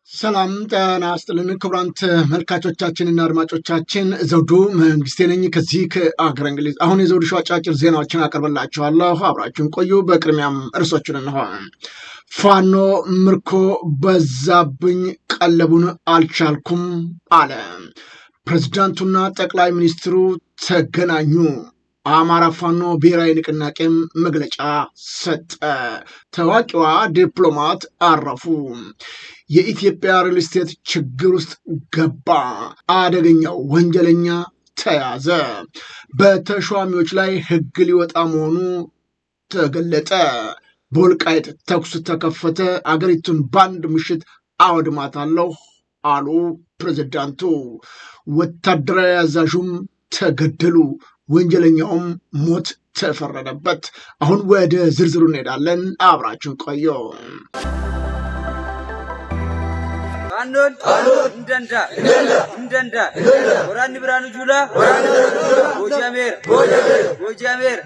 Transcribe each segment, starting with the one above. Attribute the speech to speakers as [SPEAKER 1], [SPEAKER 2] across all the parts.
[SPEAKER 1] ሰላም ጤና ይስጥልን ክቡራን ተመልካቾቻችንና አድማጮቻችን ዘውዱ መንግስቴ ነኝ ከዚህ ከአገረ እንግሊዝ። አሁን የዘውዱ ሾው አጫጭር ዜናዎችን አቀርብላችኋለሁ፣ አብራችሁን ቆዩ። በቅድሚያም እርሶችን እንሆ። ፋኖ ምርኮ በዛብኝ ቀለቡን አልቻልኩም አለ። ፕሬዝዳንቱና ጠቅላይ ሚኒስትሩ ተገናኙ። አማራ ፋኖ ብሔራዊ ንቅናቄም መግለጫ ሰጠ። ታዋቂዋ ዲፕሎማት አረፉ። የኢትዮጵያ ሪል ስቴት ችግር ውስጥ ገባ። አደገኛው ወንጀለኛ ተያዘ። በተሿሚዎች ላይ ሕግ ሊወጣ መሆኑ ተገለጠ። በወልቃይት ተኩስ ተከፈተ። አገሪቱን በአንድ ምሽት አወድማታለሁ አሉ ፕሬዝዳንቱ። ወታደራዊ አዛዡም ተገደሉ። ወንጀለኛውም ሞት ተፈረደበት። አሁን ወደ ዝርዝሩ እንሄዳለን። አብራችሁን ቆዩ።
[SPEAKER 2] እንደንዳ ወራኒ ብራኑ ጁላ ጎጃሜር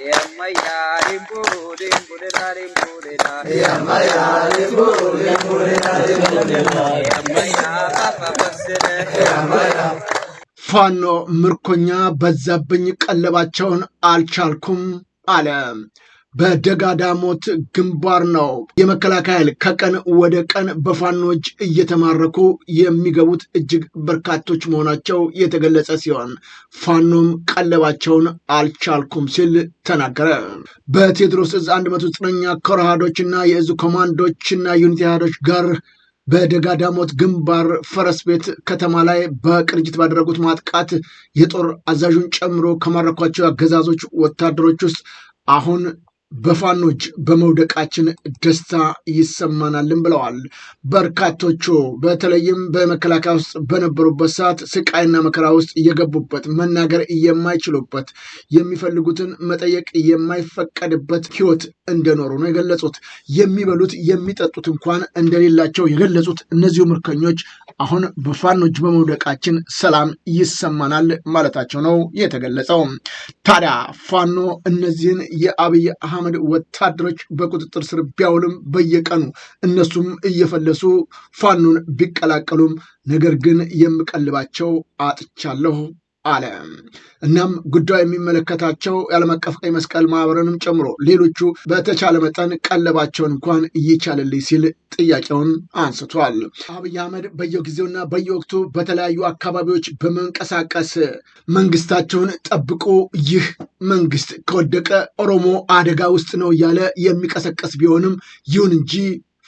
[SPEAKER 2] የማያ ሪምቦ
[SPEAKER 1] ፋኖ ምርኮኛ በዛብኝ ቀለባቸውን አልቻልኩም አለ። በደጋዳሞት ግንባር ነው የመከላከያ ኃይል ከቀን ወደ ቀን በፋኖች እየተማረኩ የሚገቡት እጅግ በርካቶች መሆናቸው የተገለጸ ሲሆን ፋኖም ቀለባቸውን አልቻልኩም ሲል ተናገረ። በቴዎድሮስ እዝ 109ኛ ኮር አሃዶችና የእዙ ኮማንዶችና ዩኒቲ አሃዶች ጋር በደጋዳሞት ግንባር ፈረስ ቤት ከተማ ላይ በቅርጅት ባደረጉት ማጥቃት የጦር አዛዡን ጨምሮ ከማረኳቸው አገዛዞች ወታደሮች ውስጥ አሁን በፋኖች በመውደቃችን ደስታ ይሰማናልን ብለዋል። በርካቶቹ በተለይም በመከላከያ ውስጥ በነበሩበት ሰዓት ስቃይና መከራ ውስጥ የገቡበት መናገር የማይችሉበት የሚፈልጉትን መጠየቅ የማይፈቀድበት ሕይወት እንደኖሩ ነው የገለጹት። የሚበሉት የሚጠጡት እንኳን እንደሌላቸው የገለጹት እነዚሁ ምርኮኞች አሁን በፋኖች በመውደቃችን ሰላም ይሰማናል ማለታቸው ነው የተገለጸው። ታዲያ ፋኖ እነዚህን የአብይ አህመድ ወታደሮች በቁጥጥር ስር ቢያውልም በየቀኑ እነሱም እየፈለሱ ፋኖን ቢቀላቀሉም ነገር ግን የምቀልባቸው አጥቻለሁ አለ። እናም ጉዳዩ የሚመለከታቸው የዓለም አቀፍ ቀይ መስቀል ማህበርንም ጨምሮ ሌሎቹ በተቻለ መጠን ቀለባቸውን እንኳን ይቻልልኝ ሲል ጥያቄውን አንስቷል። አብይ አህመድ በየጊዜውና በየወቅቱ በተለያዩ አካባቢዎች በመንቀሳቀስ መንግስታቸውን ጠብቆ ይህ መንግስት ከወደቀ ኦሮሞ አደጋ ውስጥ ነው እያለ የሚቀሰቀስ ቢሆንም ይሁን እንጂ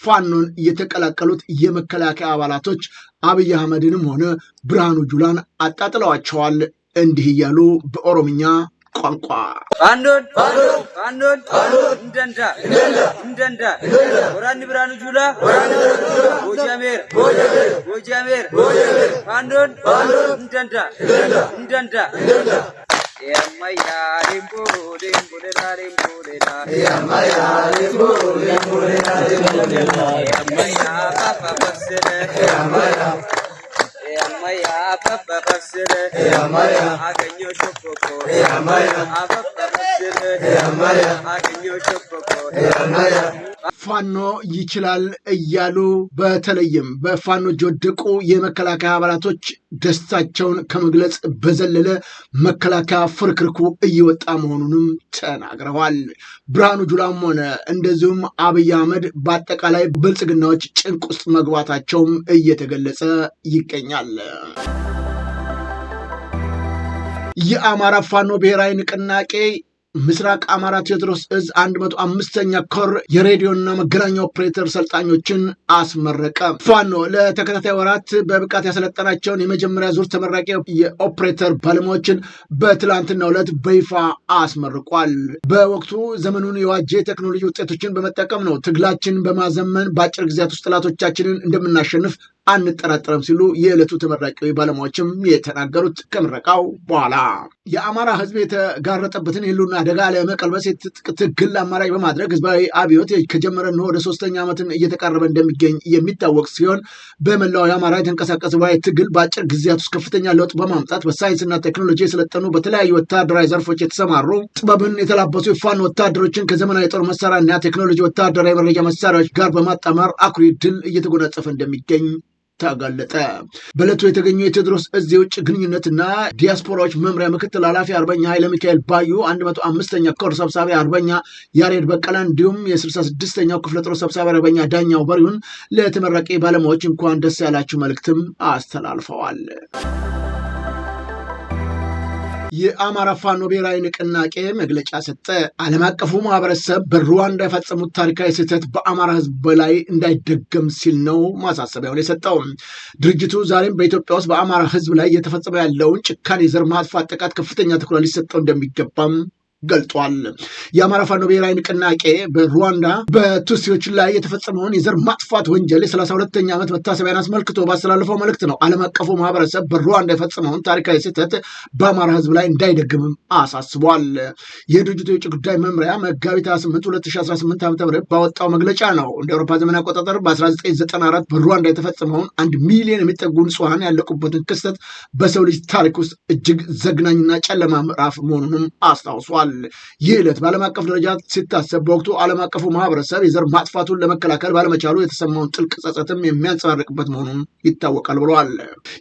[SPEAKER 1] ፋኖን የተቀላቀሉት የመከላከያ አባላቶች አብይ አህመድንም ሆነ ብርሃኑ ጁላን አጣጥለዋቸዋል። እንዲህ እያሉ በኦሮምኛ ቋንቋ
[SPEAKER 2] ፋኖን እንደንዳ ወራኒ ብራኑ ጁላ ጎጃሜር ፋኖን እንደንዳ የማያ ሪምቦ
[SPEAKER 1] ፋኖ ይችላል እያሉ በተለይም በፋኖች የወደቁ የመከላከያ አባላቶች ደስታቸውን ከመግለጽ በዘለለ መከላከያ ፍርክርኩ እየወጣ መሆኑንም ተናግረዋል። ብርሃኑ ጁላም ሆነ እንደዚሁም አብይ አህመድ በአጠቃላይ ብልጽግናዎች ጭንቅ ውስጥ መግባታቸውም እየተገለጸ ይገኛል። የአማራ ፋኖ ብሔራዊ ንቅናቄ ምስራቅ አማራ ቴዎድሮስ እዝ 105ኛ ኮር የሬዲዮና መገናኛ ኦፕሬተር ሰልጣኞችን አስመረቀ። ፋኖ ለተከታታይ ወራት በብቃት ያሰለጠናቸውን የመጀመሪያ ዙር ተመራቂ የኦፕሬተር ባለሙያዎችን በትላንትናው ዕለት በይፋ አስመርቋል። በወቅቱ ዘመኑን የዋጀ ቴክኖሎጂ ውጤቶችን በመጠቀም ነው ትግላችን በማዘመን በአጭር ጊዜያት ውስጥ ጠላቶቻችንን እንደምናሸንፍ አንጠራጠርም ሲሉ የዕለቱ ተመራቂ ባለሙያዎችም የተናገሩት ከምረቃው በኋላ የአማራ ህዝብ የተጋረጠበትን የህልውና አደጋ ለመቀልበስ የትጥቅ ትግል አማራጭ በማድረግ ህዝባዊ አብዮት ከጀመረ ወደ 3ኛ ዓመትን እየተቃረበ እንደሚገኝ የሚታወቅ ሲሆን በመላው የአማራ የተንቀሳቀሰ ህዝባዊ ትግል በአጭር ጊዜያት ውስጥ ከፍተኛ ለውጥ በማምጣት በሳይንስና ቴክኖሎጂ የሰለጠኑ በተለያዩ ወታደራዊ ዘርፎች የተሰማሩ ጥበብን የተላበሱ የፋኖ ወታደሮችን ከዘመናዊ የጦር መሳሪያና ቴክኖሎጂ ወታደራዊ መረጃ መሳሪያዎች ጋር በማጣመር አኩሪ ድል እየተጎናጸፈ እንደሚገኝ ተገለጠ። በዕለቱ የተገኙ የቴዎድሮስ እዝ የውጭ ግንኙነትና ዲያስፖራዎች መምሪያ ምክትል ኃላፊ አርበኛ ኃይለ ሚካኤል ባዩ 105ኛ ኮር ሰብሳቢ አርበኛ ያሬድ በቀለ እንዲሁም የ66ኛው ክፍለ ጦር ሰብሳቢ አርበኛ ዳኛው በሪውን ለተመራቂ ባለሙያዎች እንኳን ደስ ያላችሁ መልእክትም አስተላልፈዋል። የአማራ ፋኖ ብሔራዊ ንቅናቄ መግለጫ ሰጠ። ዓለም አቀፉ ማህበረሰብ በሩዋንዳ የፈጸሙት ታሪካዊ ስህተት በአማራ ህዝብ ላይ እንዳይደገም ሲል ነው ማሳሰቢያውን የሰጠው። ድርጅቱ ዛሬም በኢትዮጵያ ውስጥ በአማራ ህዝብ ላይ እየተፈጸመ ያለውን ጭካኔ፣ ዘር ማጥፋት ጥቃት ከፍተኛ ትኩረት ሊሰጠው እንደሚገባም ገልጧል። የአማራ ፋኖ ብሔራዊ ንቅናቄ በሩዋንዳ በቱሲዎች ላይ የተፈጸመውን የዘር ማጥፋት ወንጀል የ32ኛ ዓመት መታሰቢያን አስመልክቶ ባስተላለፈው መልእክት ነው ዓለም አቀፉ ማህበረሰብ በሩዋንዳ የፈጸመውን ታሪካዊ ስህተት በአማራ ህዝብ ላይ እንዳይደግምም አሳስቧል። የድርጅቱ የውጭ ጉዳይ መምሪያ መጋቢት 28 2018 ዓ.ም ባወጣው መግለጫ ነው እንደ አውሮፓ ዘመን አቆጣጠር በ1994 በሩዋንዳ የተፈጸመውን 1 ሚሊዮን የሚጠጉ ንጹሐን ያለቁበትን ክስተት በሰው ልጅ ታሪክ ውስጥ እጅግ ዘግናኝና ጨለማ ምዕራፍ መሆኑንም አስታውሷል። ይህ ዕለት በዓለም አቀፍ ደረጃ ሲታሰብ በወቅቱ ዓለም አቀፉ ማህበረሰብ የዘር ማጥፋቱን ለመከላከል ባለመቻሉ የተሰማውን ጥልቅ ጸጸትም የሚያንጸባርቅበት መሆኑን ይታወቃል ብለዋል።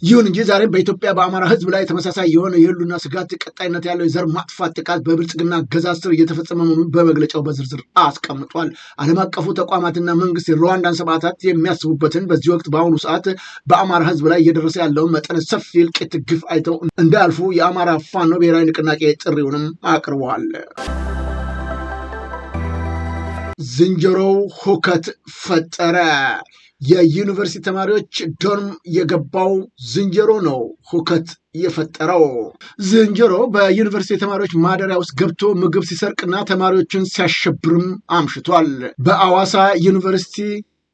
[SPEAKER 1] ይሁን እንጂ ዛሬም በኢትዮጵያ በአማራ ህዝብ ላይ ተመሳሳይ የሆነ የህልውና ስጋት ቀጣይነት ያለው የዘር ማጥፋት ጥቃት በብልጽግና አገዛዝ ስር እየተፈጸመ መሆኑን በመግለጫው በዝርዝር አስቀምጧል። ዓለም አቀፉ ተቋማትና መንግስት የሩዋንዳን ሰማዕታት የሚያስቡበትን በዚህ ወቅት በአሁኑ ሰዓት በአማራ ህዝብ ላይ እየደረሰ ያለውን መጠነ ሰፊ እልቂት ግፍ አይተው እንዳያልፉ የአማራ ፋኖ ብሔራዊ ንቅናቄ ጥሪውንም አቅርበዋል። ዝንጀሮው ሁከት ፈጠረ። የዩኒቨርሲቲ ተማሪዎች ዶርም የገባው ዝንጀሮ ነው ሁከት የፈጠረው። ዝንጀሮ በዩኒቨርሲቲ ተማሪዎች ማደሪያ ውስጥ ገብቶ ምግብ ሲሰርቅና ተማሪዎችን ሲያሸብርም አምሽቷል። በአዋሳ ዩኒቨርሲቲ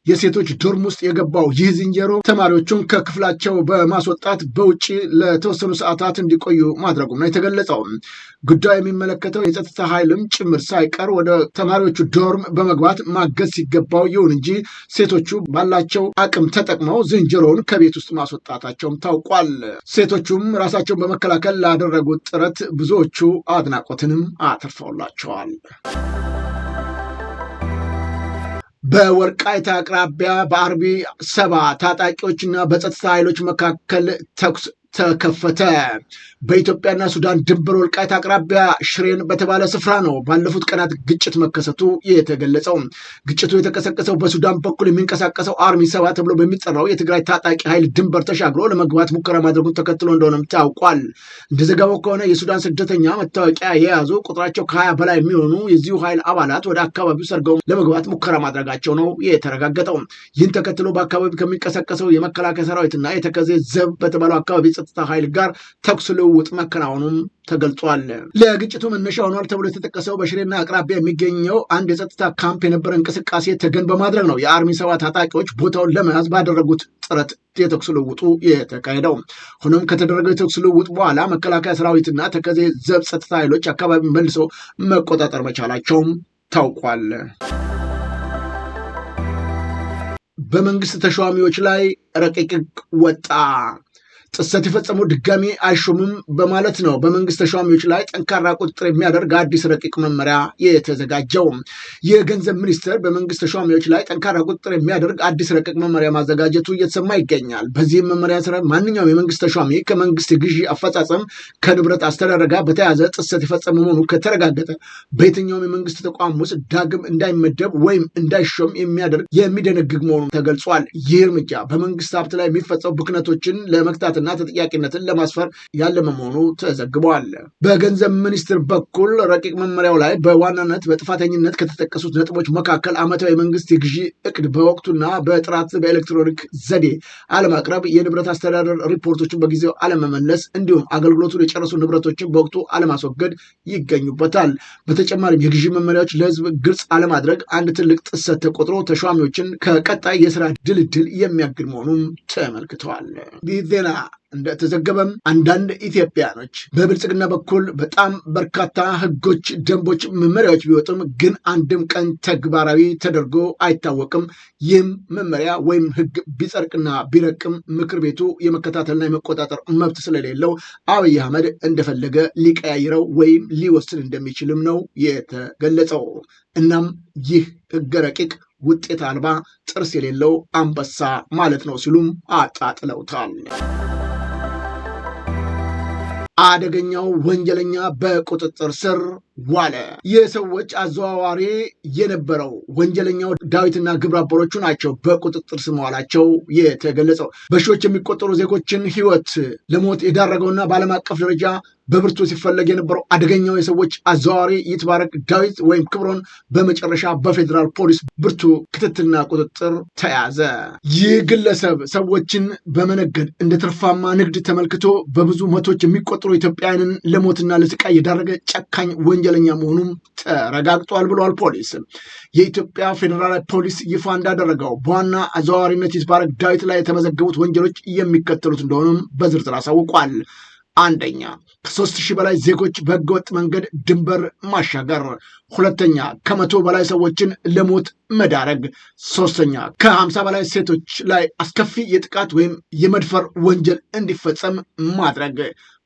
[SPEAKER 1] የሴቶች ዶርም ውስጥ የገባው ይህ ዝንጀሮ ተማሪዎቹን ከክፍላቸው በማስወጣት በውጭ ለተወሰኑ ሰዓታት እንዲቆዩ ማድረጉም ነው የተገለጸው። ጉዳዩ የሚመለከተው የጸጥታ ኃይልም ጭምር ሳይቀር ወደ ተማሪዎቹ ዶርም በመግባት ማገዝ ሲገባው፣ ይሁን እንጂ ሴቶቹ ባላቸው አቅም ተጠቅመው ዝንጀሮውን ከቤት ውስጥ ማስወጣታቸውም ታውቋል። ሴቶቹም ራሳቸውን በመከላከል ላደረጉት ጥረት ብዙዎቹ አድናቆትንም አትርፈውላቸዋል። በወልቃይት አቅራቢያ በአርቢ 7 ታጣቂዎችና በጸጥታ ኃይሎች መካከል ተኩስ ተከፈተ። በኢትዮጵያና ሱዳን ድንበር ወልቃይት አቅራቢያ ሽሬን በተባለ ስፍራ ነው ባለፉት ቀናት ግጭት መከሰቱ የተገለጸው። ግጭቱ የተቀሰቀሰው በሱዳን በኩል የሚንቀሳቀሰው አርሚ 7 ተብሎ በሚጠራው የትግራይ ታጣቂ ኃይል ድንበር ተሻግሮ ለመግባት ሙከራ ማድረጉን ተከትሎ እንደሆነም ታውቋል። እንደ ዘገባው ከሆነ የሱዳን ስደተኛ መታወቂያ የያዙ ቁጥራቸው ከ20 በላይ የሚሆኑ የዚሁ ኃይል አባላት ወደ አካባቢው ሰርገው ለመግባት ሙከራ ማድረጋቸው ነው የተረጋገጠው። ይህን ተከትሎ በአካባቢው ከሚንቀሳቀሰው የመከላከያ ሰራዊትና የተከዜ ዘብ በተባለው አካባቢ ጸጥታ ኃይል ጋር ተኩስ ልውውጥ መከናወኑም ተገልጿል። ለግጭቱ መነሻ ሆኗል ተብሎ የተጠቀሰው በሽሬና አቅራቢያ የሚገኘው አንድ የጸጥታ ካምፕ የነበረ እንቅስቃሴ ተገን በማድረግ ነው የአርሚ 7 ታጣቂዎች ቦታውን ለመያዝ ባደረጉት ጥረት የተኩስ ልውውጡ የተካሄደው። ሆኖም ከተደረገው የተኩስ ልውውጥ በኋላ መከላከያ ሰራዊትና ተከዜ ዘብ ጸጥታ ኃይሎች አካባቢ መልሰው መቆጣጠር መቻላቸውም ታውቋል። በመንግስት ተሿሚዎች ላይ ረቂቅ ወጣ። ጥሰት የፈጸሙ ድጋሚ አይሾምም በማለት ነው በመንግስት ተሿሚዎች ላይ ጠንካራ ቁጥጥር የሚያደርግ አዲስ ረቂቅ መመሪያ የተዘጋጀው። የገንዘብ ሚኒስቴር በመንግስት ተሿሚዎች ላይ ጠንካራ ቁጥጥር የሚያደርግ አዲስ ረቂቅ መመሪያ ማዘጋጀቱ እየተሰማ ይገኛል። በዚህም መመሪያ ስራ ማንኛውም የመንግስት ተሿሚ ከመንግስት የግዢ አፈጻጸም ከንብረት አስተዳደር ጋር በተያያዘ ጥሰት የፈጸመ መሆኑ ከተረጋገጠ በየትኛውም የመንግስት ተቋም ውስጥ ዳግም እንዳይመደብ ወይም እንዳይሾም የሚደነግግ መሆኑ ተገልጿል። ይህ እርምጃ በመንግስት ሀብት ላይ የሚፈጸሙ ብክነቶችን ለመግታት ስርዓትና ተጠያቂነትን ለማስፈር ያለመ መሆኑ ተዘግቧል። በገንዘብ ሚኒስቴር በኩል ረቂቅ መመሪያው ላይ በዋናነት በጥፋተኝነት ከተጠቀሱት ነጥቦች መካከል ዓመታዊ የመንግስት የግዢ እቅድ በወቅቱና በጥራት በኤሌክትሮኒክ ዘዴ አለማቅረብ፣ የንብረት አስተዳደር ሪፖርቶችን በጊዜው አለመመለስ እንዲሁም አገልግሎቱን የጨረሱ ንብረቶችን በወቅቱ አለማስወገድ ይገኙበታል። በተጨማሪም የግዢ መመሪያዎች ለህዝብ ግልጽ አለማድረግ አንድ ትልቅ ጥሰት ተቆጥሮ ተሿሚዎችን ከቀጣይ የስራ ድልድል የሚያግድ መሆኑን ተመልክተዋል። ይህ ዜና እንደተዘገበም አንዳንድ ኢትዮጵያኖች በብልጽግና በኩል በጣም በርካታ ህጎች፣ ደንቦች፣ መመሪያዎች ቢወጡም ግን አንድም ቀን ተግባራዊ ተደርጎ አይታወቅም። ይህም መመሪያ ወይም ህግ ቢጸድቅና ቢረቅም ምክር ቤቱ የመከታተልና የመቆጣጠር መብት ስለሌለው አብይ አህመድ እንደፈለገ ሊቀያይረው ወይም ሊወስን እንደሚችልም ነው የተገለጸው። እናም ይህ ህገ ረቂቅ ውጤት አልባ ጥርስ የሌለው አንበሳ ማለት ነው ሲሉም አጣጥለውታል። አደገኛው ወንጀለኛ በቁጥጥር ስር ዋለ። የሰዎች አዘዋዋሪ የነበረው ወንጀለኛው ዳዊትና ግብረ አበሮቹ ናቸው በቁጥጥር ስር መዋላቸው የተገለጸው። በሺዎች የሚቆጠሩ ዜጎችን ህይወት ለሞት የዳረገውና በዓለም አቀፍ ደረጃ በብርቱ ሲፈለግ የነበረው አደገኛው የሰዎች አዘዋዋሪ ይትባረክ ዳዊት ወይም ክብሮን በመጨረሻ በፌዴራል ፖሊስ ብርቱ ክትትልና ቁጥጥር ተያዘ። ይህ ግለሰብ ሰዎችን በመነገድ እንደ ትርፋማ ንግድ ተመልክቶ በብዙ መቶች የሚቆጠሩ ኢትዮጵያውያንን ለሞትና ለስቃይ የዳረገ ጨካኝ ወንጀለኛ መሆኑም ተረጋግጧል ብሏል ፖሊስ። የኢትዮጵያ ፌዴራል ፖሊስ ይፋ እንዳደረገው በዋና አዘዋዋሪነት ይትባረክ ዳዊት ላይ የተመዘገቡት ወንጀሎች የሚከተሉት እንደሆኑም በዝርዝር አሳውቋል። አንደኛ፣ ከ3000 በላይ ዜጎች በህገወጥ መንገድ ድንበር ማሻገር። ሁለተኛ፣ ከ100 በላይ ሰዎችን ለሞት መዳረግ። ሶስተኛ፣ ከ50 በላይ ሴቶች ላይ አስከፊ የጥቃት ወይም የመድፈር ወንጀል እንዲፈጸም ማድረግ።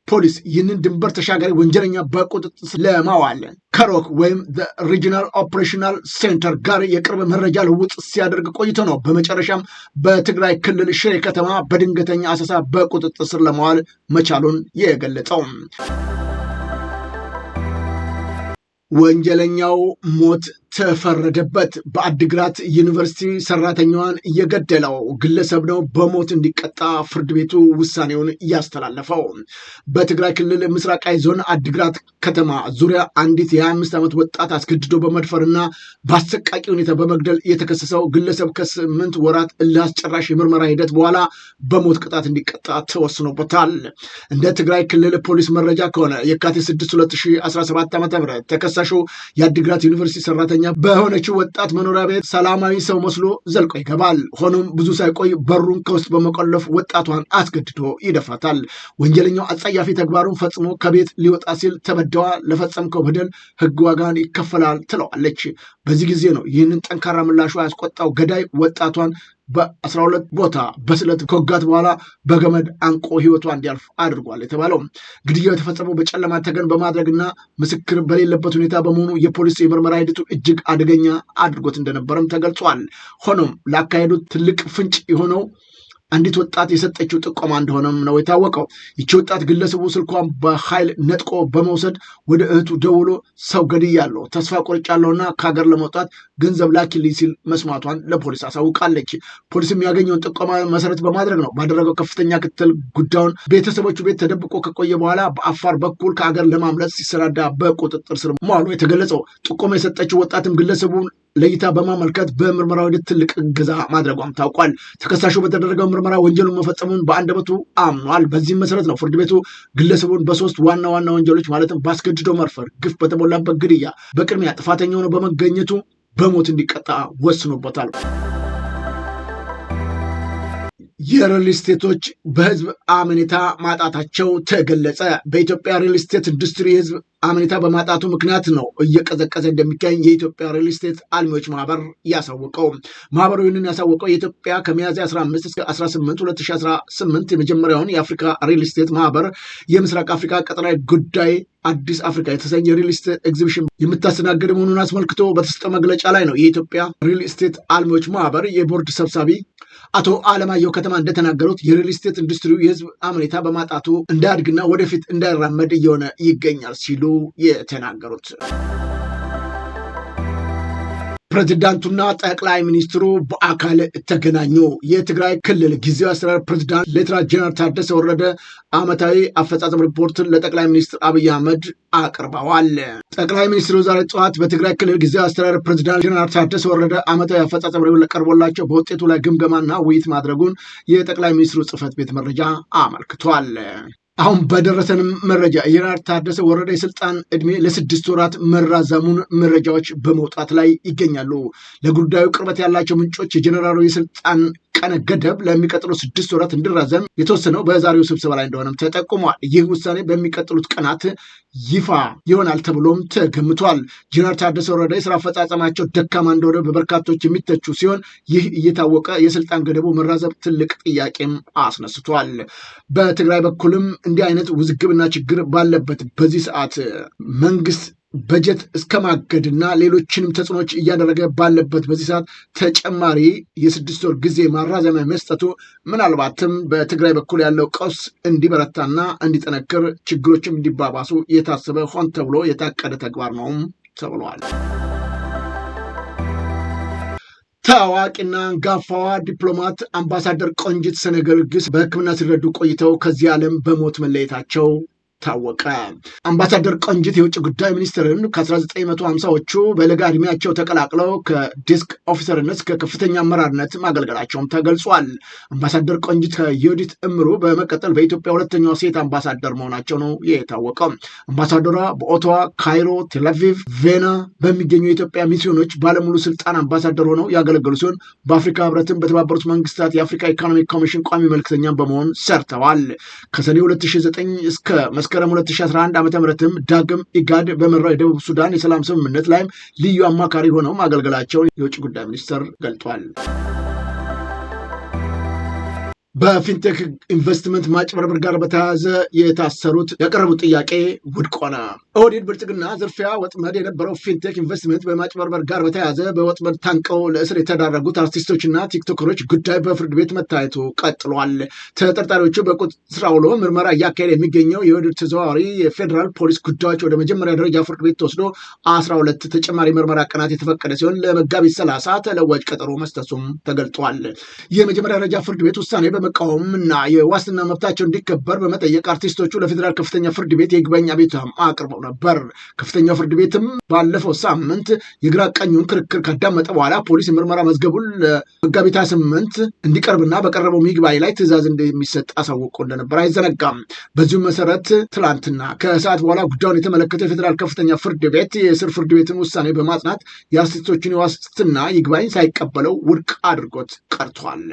[SPEAKER 1] ፖሊስ ይህንን ድንበር ተሻጋሪ ወንጀለኛ በቁጥጥር ስር ለማዋል ከሮክ ወይም ሪጂናል ኦፕሬሽናል ሴንተር ጋር የቅርብ መረጃ ልውውጥ ሲያደርግ ቆይቶ ነው በመጨረሻም በትግራይ ክልል ሽሬ ከተማ በድንገተኛ አሰሳ በቁጥጥር ስር ለማዋል መቻሉን የገለጸው። ወንጀለኛው ሞት ተፈረደበት። በአዲግራት ዩኒቨርሲቲ ሰራተኛዋን የገደለው ግለሰብ ነው በሞት እንዲቀጣ ፍርድ ቤቱ ውሳኔውን ያስተላለፈው። በትግራይ ክልል ምስራቃዊ ዞን አዲግራት ከተማ ዙሪያ አንዲት የ25 ዓመት ወጣት አስገድዶ በመድፈርና በአሰቃቂ ሁኔታ በመግደል የተከሰሰው ግለሰብ ከ8 ወራት እልህ አስጨራሽ የምርመራ ሂደት በኋላ በሞት ቅጣት እንዲቀጣ ተወስኖበታል። እንደ ትግራይ ክልል ፖሊስ መረጃ ከሆነ የካቲት 6 2017 ዓ.ም ተከሳሹ የአዲግራት ዩኒቨርሲቲ ሰራተኛ በሆነችው ወጣት መኖሪያ ቤት ሰላማዊ ሰው መስሎ ዘልቆ ይገባል። ሆኖም ብዙ ሳይቆይ በሩን ከውስጥ በመቆለፍ ወጣቷን አስገድዶ ይደፍራታል። ወንጀለኛው አጸያፊ ተግባሩን ፈጽሞ ከቤት ሊወጣ ሲል ተበዳዋ ለፈጸምከው በደል ህግ ዋጋን ይከፈላል ትለዋለች። በዚህ ጊዜ ነው ይህንን ጠንካራ ምላሹ ያስቆጣው ገዳይ ወጣቷን በ12 ቦታ በስለት ከወጋት በኋላ በገመድ አንቆ ህይወቷ እንዲያልፍ አድርጓል የተባለው። ግድያው የተፈጸመው በጨለማ ተገን በማድረግና ምስክር በሌለበት ሁኔታ በመሆኑ የፖሊስ የምርመራ ሂደቱ እጅግ አደገኛ አድርጎት እንደነበረም ተገልጿል። ሆኖም ለአካሄዱ ትልቅ ፍንጭ የሆነው አንዲት ወጣት የሰጠችው ጥቆማ እንደሆነም ነው የታወቀው። ይቺ ወጣት ግለሰቡ ስልኳን በኃይል ነጥቆ በመውሰድ ወደ እህቱ ደውሎ ሰው ገድያለሁ፣ ተስፋ ቆርጫለሁና ከሀገር ለመውጣት ገንዘብ ላኪልኝ ሲል መስማቷን ለፖሊስ አሳውቃለች። ፖሊስ የሚያገኘውን ጥቆማ መሰረት በማድረግ ነው ባደረገው ከፍተኛ ክትትል ጉዳዩን ቤተሰቦቹ ቤት ተደብቆ ከቆየ በኋላ በአፋር በኩል ከሀገር ለማምለጥ ሲሰናዳ በቁጥጥር ስር መዋሉ የተገለጸው። ጥቆማ የሰጠችው ወጣትም ግለሰቡን ለይታ በማመልከት በምርመራው ሂደት ትልቅ እገዛ ማድረጓም ታውቋል። ተከሳሹ በተደረገው ምርመራ ወንጀሉን መፈጸሙን በአንደበቱ አምኗል። በዚህም መሰረት ነው ፍርድ ቤቱ ግለሰቡን በሶስት ዋና ዋና ወንጀሎች ማለትም በአስገድዶ መድፈር፣ ግፍ በተሞላበት ግድያ በቅድሚያ ጥፋተኛ ሆኖ በመገኘቱ በሞት እንዲቀጣ ወስኖበታል። የሪል ስቴቶች በህዝብ አመኔታ ማጣታቸው ተገለጸ። በኢትዮጵያ ሪል ስቴት ኢንዱስትሪ የህዝብ አመኔታ በማጣቱ ምክንያት ነው እየቀዘቀዘ እንደሚገኝ የኢትዮጵያ ሪል ስቴት አልሚዎች ማህበር ያሳወቀው። ማህበሩ ይህንን ያሳወቀው የኢትዮጵያ ከሚያዝያ 15 እስከ 18 2018 የመጀመሪያውን የአፍሪካ ሪል ስቴት ማህበር የምስራቅ አፍሪካ ቀጠናዊ ጉዳይ አዲስ አፍሪካ የተሰኘ ሪል ስቴት ኤግዚቢሽን የምታስተናግድ መሆኑን አስመልክቶ በተሰጠው መግለጫ ላይ ነው። የኢትዮጵያ ሪል ስቴት አልሚዎች ማህበር የቦርድ ሰብሳቢ አቶ አለማየሁ ከተማ እንደተናገሩት የሪል ስቴት ኢንዱስትሪው የህዝብ አመኔታ በማጣቱ እንዳያድግና ወደፊት እንዳይራመድ እየሆነ ይገኛል ሲሉ የተናገሩት ፕሬዝዳንቱና ጠቅላይ ሚኒስትሩ በአካል ተገናኙ። የትግራይ ክልል ጊዜያዊ አስተዳደር ፕሬዝዳንት ሌተና ጀነራል ታደሰ ወረደ ዓመታዊ አፈጻጸም ሪፖርትን ለጠቅላይ ሚኒስትር አብይ አህመድ አቅርበዋል። ጠቅላይ ሚኒስትሩ ዛሬ ጠዋት በትግራይ ክልል ጊዜያዊ አስተዳደር ፕሬዝዳንት ጀነራል ታደሰ ወረደ ዓመታዊ አፈጻጸም ሪፖርት ቀርቦላቸው በውጤቱ ላይ ግምገማና ውይይት ማድረጉን የጠቅላይ ሚኒስትሩ ጽህፈት ቤት መረጃ አመልክቷል። አሁን በደረሰንም መረጃ የጀነራል ታደሰ ወረደ የስልጣን ዕድሜ ለ6 ወራት መራዘሙን መረጃዎች በመውጣት ላይ ይገኛሉ። ለጉዳዩ ቅርበት ያላቸው ምንጮች የጀነራሉ የስልጣን ቀነ ገደብ ለሚቀጥሉ 6 ወራት እንዲራዘም የተወሰነው በዛሬው ስብሰባ ላይ እንደሆነም ተጠቁሟል። ይህ ውሳኔ በሚቀጥሉት ቀናት ይፋ ይሆናል ተብሎም ተገምቷል። ጀነራል ታደሰ ወረደ የስራ አፈጻጸማቸው ደካማ እንደሆነ በበርካቶች የሚተቹ ሲሆን ይህ እየታወቀ የስልጣን ገደቡ መራዘም ትልቅ ጥያቄም አስነስቷል። በትግራይ በኩልም እንዲህ አይነት ውዝግብና ችግር ባለበት በዚህ ሰዓት መንግስት በጀት እስከ ማገድና ሌሎችንም ተጽዕኖች እያደረገ ባለበት በዚህ ሰዓት ተጨማሪ የ6 ወር ጊዜ ማራዘሚያ መስጠቱ ምናልባትም በትግራይ በኩል ያለው ቀውስ እንዲበረታና እንዲጠነክር ችግሮችም እንዲባባሱ የታሰበ ሆን ተብሎ የታቀደ ተግባር ነውም ተብሏል። ታዋቂና አንጋፋዋ ዲፕሎማት አምባሳደር ቆንጂት ሰነገርግስ በሕክምና ሲረዱ ቆይተው ከዚህ ዓለም በሞት መለየታቸው ታወቀ። አምባሳደር ቆንጂት የውጭ ጉዳይ ሚኒስትርን ከ1950ዎቹ በለጋ እድሜያቸው ተቀላቅለው ከዴስክ ኦፊሰርነት እስከ ከፍተኛ አመራርነት ማገልገላቸውም ተገልጿል። አምባሳደር ቆንጂት ከዮዲት እምሩ በመቀጠል በኢትዮጵያ ሁለተኛው ሴት አምባሳደር መሆናቸው ነው የታወቀው። አምባሳደሯ በኦቶዋ፣ ካይሮ፣ ቴልአቪቭ፣ ቬና በሚገኙ የኢትዮጵያ ሚስዮኖች ባለሙሉ ስልጣን አምባሳደር ሆነው ያገለገሉ ሲሆን በአፍሪካ ህብረትም በተባበሩት መንግስታት የአፍሪካ ኢኮኖሚክ ኮሚሽን ቋሚ መልክተኛ በመሆን ሰርተዋል። ከሰኔ 2009 እስከ መስከረም 2011 ዓ.ም ዳግም ኢጋድ በመራው የደቡብ ሱዳን የሰላም ስምምነት ላይም ልዩ አማካሪ ሆነው ማገልገላቸውን የውጭ ጉዳይ ሚኒስቴር ገልጧል። በፊንቴክ ኢንቨስትመንት ማጭበርበር ጋር በተያያዘ የታሰሩት ያቀረቡት ጥያቄ ውድቅ ሆነ። ኦህዴድ ብልጽግና ዝርፊያ ወጥመድ የነበረው ፊንቴክ ኢንቨስትመንት በማጭበርበር ጋር በተያያዘ በወጥመድ ታንቀው ለእስር የተዳረጉት አርቲስቶችና ቲክቶከሮች ጉዳይ በፍርድ ቤት መታየቱ ቀጥሏል። ተጠርጣሪዎቹ በቁጥጥር ስር ውሎ ምርመራ እያካሄደ የሚገኘው የኦህዴድ ተዘዋዋሪ የፌዴራል ፖሊስ ጉዳዮች ወደ መጀመሪያ ደረጃ ፍርድ ቤት ተወስዶ 12 ተጨማሪ ምርመራ ቀናት የተፈቀደ ሲሆን ለመጋቢት 30 ተለዋጭ ቀጠሮ መስጠቱም ተገልጧል። የመጀመሪያ ደረጃ ፍርድ ቤት ውሳኔ በመቃወም እና የዋስትና መብታቸው እንዲከበር በመጠየቅ አርቲስቶቹ ለፌዴራል ከፍተኛ ፍርድ ቤት የይግባኝ አቤቱታ አቅርበው ነበር። ከፍተኛው ፍርድ ቤትም ባለፈው ሳምንት የግራ ቀኙን ክርክር ካዳመጠ በኋላ ፖሊስ የምርመራ መዝገቡን ለመጋቢት 28 እንዲቀርብና በቀረበው ይግባኝ ላይ ትዕዛዝ እንደሚሰጥ አሳውቆ እንደነበር አይዘነጋም። በዚሁ መሰረት ትላንትና ከሰዓት በኋላ ጉዳዩን የተመለከተው የፌዴራል ከፍተኛ ፍርድ ቤት የስር ፍርድ ቤትን ውሳኔ በማጽናት የአርቲስቶችን የዋስትና ይግባኝ ሳይቀበለው ውድቅ አድርጎት ቀርቷል።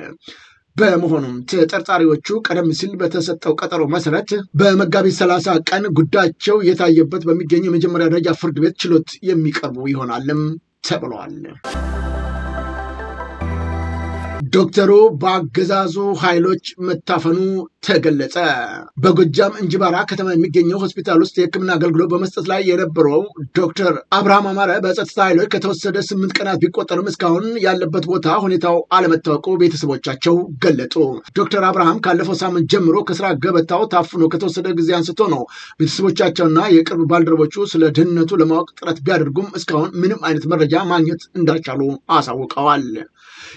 [SPEAKER 1] በመሆኑም ተጠርጣሪዎቹ ቀደም ሲል በተሰጠው ቀጠሮ መሰረት በመጋቢት 30 ቀን ጉዳያቸው የታየበት በሚገኘው የመጀመሪያ ደረጃ ፍርድ ቤት ችሎት የሚቀርቡ ይሆናልም ተብሏል። ዶክተሩ በአገዛዙ ኃይሎች መታፈኑ ተገለጸ። በጎጃም እንጅባራ ከተማ የሚገኘው ሆስፒታል ውስጥ የሕክምና አገልግሎት በመስጠት ላይ የነበረው ዶክተር አብርሃም አማረ በጸጥታ ኃይሎች ከተወሰደ 8 ቀናት ቢቆጠርም እስካሁን ያለበት ቦታ ሁኔታው አለመታወቁ ቤተሰቦቻቸው ገለጡ። ዶክተር አብርሃም ካለፈው ሳምንት ጀምሮ ከስራ ገበታው ታፍኖ ከተወሰደ ጊዜ አንስቶ ነው ቤተሰቦቻቸውና የቅርብ ባልደረቦቹ ስለ ደህንነቱ ለማወቅ ጥረት ቢያደርጉም እስካሁን ምንም አይነት መረጃ ማግኘት እንዳልቻሉ አሳውቀዋል።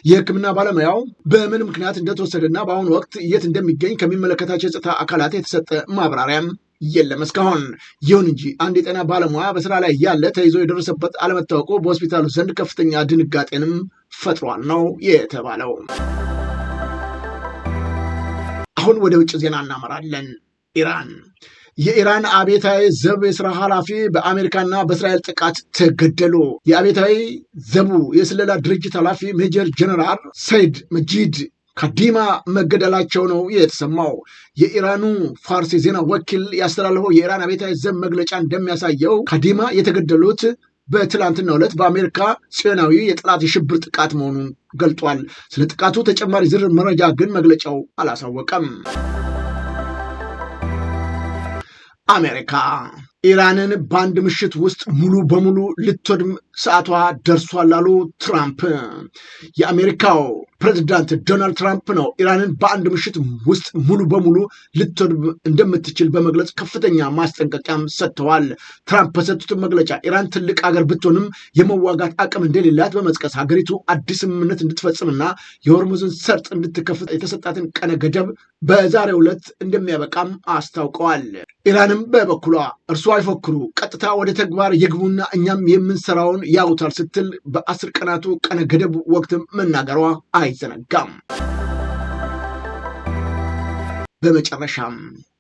[SPEAKER 1] የሕክምና ባለሙያው በምን ምክንያት እንደተወሰደና በአሁኑ ወቅት የት እንደሚገኝ ከሚመለከታቸው የጸጥታ አካላት የተሰጠ ማብራሪያም የለም እስካሁን። ይሁን እንጂ አንድ የጤና ባለሙያ በስራ ላይ ያለ ተይዞ የደረሰበት አለመታወቁ በሆስፒታሉ ዘንድ ከፍተኛ ድንጋጤንም ፈጥሯል ነው የተባለው። አሁን ወደ ውጭ ዜና እናመራለን። የኢራን አብዮታዊ ዘብ የስራ ኃላፊ በአሜሪካና በእስራኤል ጥቃት ተገደሉ። የአብዮታዊ ዘቡ የስለላ ድርጅት ኃላፊ ሜጀር ጀነራል ሰይድ መጂድ ካዲማ መገደላቸው ነው የተሰማው። የኢራኑ ፋርስ የዜና ወኪል ያስተላለፈው የኢራን አብዮታዊ ዘብ መግለጫ እንደሚያሳየው ካዲማ የተገደሉት በትላንትናው ዕለት በአሜሪካ ጽዮናዊ የጠላት የሽብር ጥቃት መሆኑን ገልጧል። ስለ ጥቃቱ ተጨማሪ ዝርዝር መረጃ ግን መግለጫው አላሳወቀም። አሜሪካ ኢራንን በአንድ ምሽት ውስጥ ሙሉ በሙሉ ልትወድም ሰዓቷ ደርሷል አሉ ትራምፕ። የአሜሪካው ፕሬዝዳንት ዶናልድ ትራምፕ ነው ኢራንን በአንድ ምሽት ውስጥ ሙሉ በሙሉ ልትወድም እንደምትችል በመግለጽ ከፍተኛ ማስጠንቀቂያም ሰጥተዋል። ትራምፕ በሰጡት መግለጫ ኢራን ትልቅ ሀገር ብትሆንም የመዋጋት አቅም እንደሌላት በመጥቀስ ሀገሪቱ አዲስ ስምምነት እንድትፈጽምና የሆርሙዝን ሰርጥ እንድትከፍት የተሰጣትን ቀነ ገደብ በዛሬው ዕለት እንደሚያበቃም አስታውቀዋል። ኢራንም በበኩሏ እርሱ አይፎክሩ፣ ቀጥታ ወደ ተግባር ይግቡና እኛም የምንሰራውን ያውታል ስትል በ10 ቀናቱ ቀነ ገደብ ወቅት መናገሯ አይዘነጋም። በመጨረሻም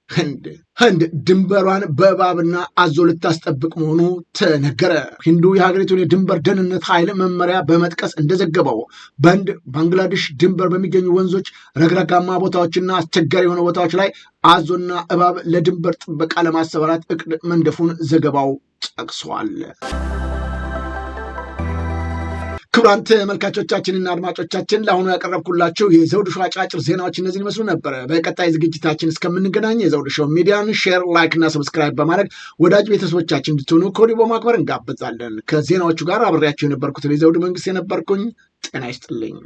[SPEAKER 1] ህንድ ድንበሯን በእባብና አዞ ልታስጠብቅ መሆኑ ተነገረ። ሂንዱ የሀገሪቱን የድንበር ደህንነት ኃይል መመሪያ በመጥቀስ እንደዘገበው በህንድ ባንግላዴሽ ድንበር በሚገኙ ወንዞች፣ ረግረጋማ ቦታዎችና አስቸጋሪ የሆኑ ቦታዎች ላይ አዞና እባብ ለድንበር ጥበቃ ለማሰማራት እቅድ መንደፉን ዘገባው ጠቅሷል። ክቡራን ተመልካቾቻችንና አድማጮቻችን ለአሁኑ ያቀረብኩላችሁ የዘውዱ ሾው አጫጭር ዜናዎች እነዚህን ይመስሉ ነበር። በቀጣይ ዝግጅታችን እስከምንገናኝ የዘውዱ ሾው ሚዲያን ሼር፣ ላይክ እና ሰብስክራይብ በማድረግ ወዳጅ ቤተሰቦቻችን እንድትሆኑ ከወዲሁ በማክበር እንጋብዛለን። ከዜናዎቹ ጋር አብሬያችሁ የነበርኩት የዘውዱ መንግስት የነበርኩኝ። ጤና ይስጥልኝ።